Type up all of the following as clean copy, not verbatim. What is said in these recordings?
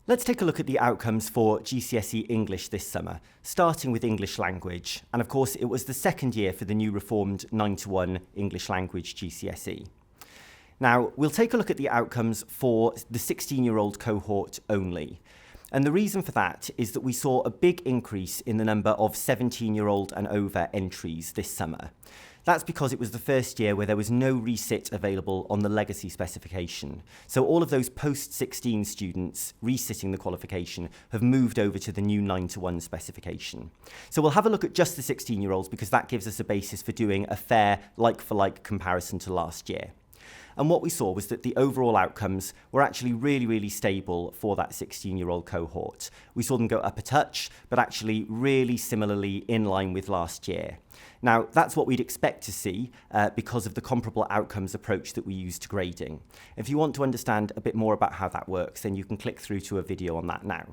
Let's take a look at the outcomes for GCSE English this summer, starting with English language. And of course, it was the second year for the new reformed 9-to-1 English language GCSE. Now, we'll take a look at the outcomes for the 16-year-old cohort only. And the reason for that is that we saw a big increase in the number of 17-year-old and over entries this summer. That's because it was the first year where there was no resit available on the legacy specification. So all of those post-16 students resitting the qualification have moved over to the new 9-to-1 specification. So we'll have a look at just the 16-year-olds because that gives us a basis for doing a fair like-for-like comparison to last year. And what we saw was that the overall outcomes were actually really stable for that 16-year-old cohort. We saw them go up a touch, but actually really similarly in line with last year. Now, that's what we'd expect to see because of the comparable outcomes approach that we use to grading. If you want to understand a bit more about how that works, then you can click through to a video on that now.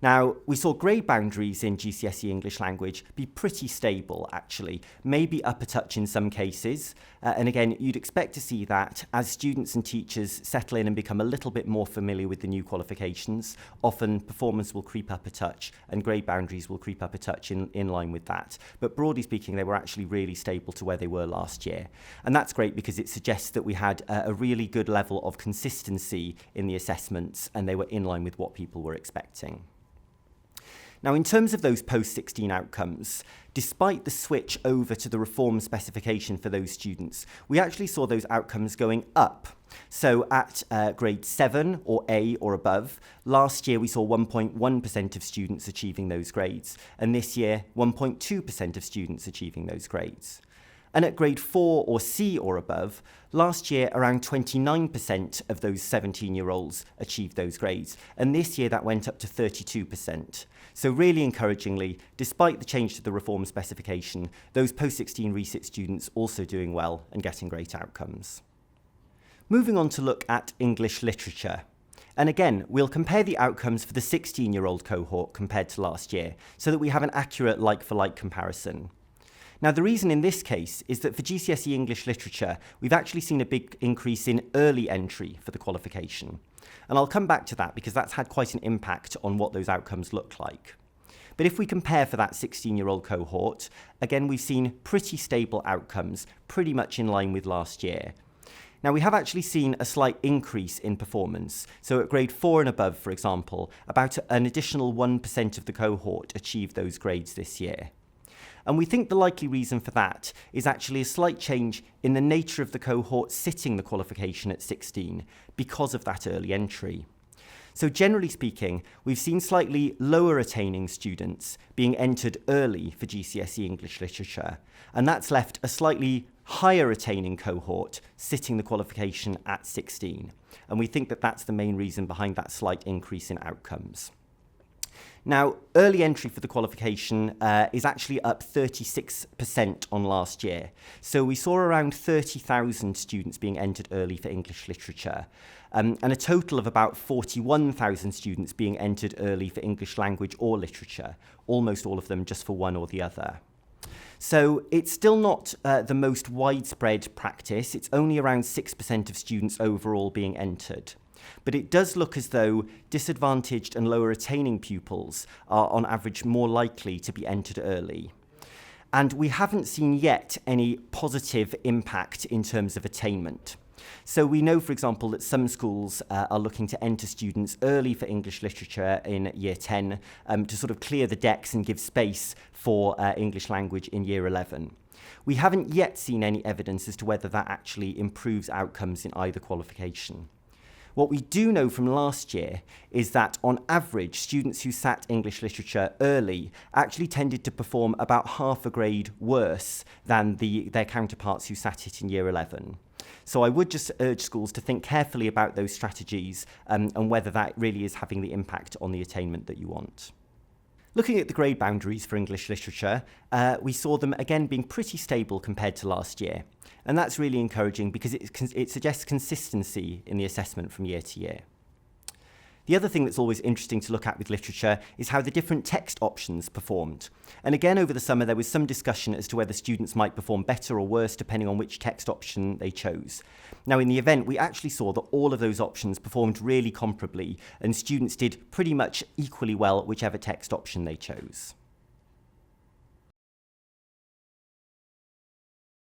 Now, we saw grade boundaries in GCSE English language be pretty stable, actually, maybe up a touch in some cases. And again, you'd expect to see that as students and teachers settle in and become a little bit more familiar with the new qualifications, often performance will creep up a touch and grade boundaries will creep up a touch in line with that. But broadly speaking, they were actually really stable to where they were last year. And that's great because it suggests that we had a really good level of consistency in the assessments and they were in line with what people were expecting. Now, in terms of those post-16 outcomes, despite the switch over to the reform specification for those students, we actually saw those outcomes going up. So at grade 7 or A or above, last year we saw 1.1% of students achieving those grades, and this year 1.2% of students achieving those grades. And at grade 4 or C or above, last year around 29% of those 17-year-olds achieved those grades, and this year that went up to 32%. So really encouragingly, despite the change to the reform specification, those post-16 resit students also doing well and getting great outcomes. Moving on to look at English literature. And again, we'll compare the outcomes for the 16-year-old cohort compared to last year, so that we have an accurate like-for-like comparison. Now, the reason in this case is that for GCSE English Literature, we've actually seen a big increase in early entry for the qualification. And I'll come back to that because that's had quite an impact on what those outcomes look like. But if we compare for that 16-year-old cohort, again, we've seen pretty stable outcomes, pretty much in line with last year. Now, we have actually seen a slight increase in performance. So at grade 4 and above, for example, about an additional 1% of the cohort achieved those grades this year. And we think the likely reason for that is actually a slight change in the nature of the cohort sitting the qualification at 16 because of that early entry. So generally speaking, we've seen slightly lower attaining students being entered early for GCSE English Literature, and that's left a slightly higher attaining cohort sitting the qualification at 16. And we think that that's the main reason behind that slight increase in outcomes. Now, early entry for the qualification is actually up 36% on last year. So we saw around 30,000 students being entered early for English literature, and a total of about 41,000 students being entered early for English language or literature, almost all of them just for one or the other. So it's still not the most widespread practice. It's only around 6% of students overall being entered. But it does look as though disadvantaged and lower attaining pupils are on average more likely to be entered early. And we haven't seen yet any positive impact in terms of attainment. So we know, for example, that some schools are looking to enter students early for English literature in year 10 to sort of clear the decks and give space for English language in year 11. We haven't yet seen any evidence as to whether that actually improves outcomes in either qualification. What we do know from last year is that, on average, students who sat English literature early actually tended to perform about half a grade worse than their counterparts who sat it in year 11. So I would just urge schools to think carefully about those strategies and whether that really is having the impact on the attainment that you want. Looking at the grade boundaries for English literature, we saw them again being pretty stable compared to last year. And that's really encouraging because it suggests consistency in the assessment from year to year. The other thing that's always interesting to look at with literature is how the different text options performed. And again, over the summer, there was some discussion as to whether students might perform better or worse depending on which text option they chose. Now, in the event, we actually saw that all of those options performed really comparably, and students did pretty much equally well whichever text option they chose.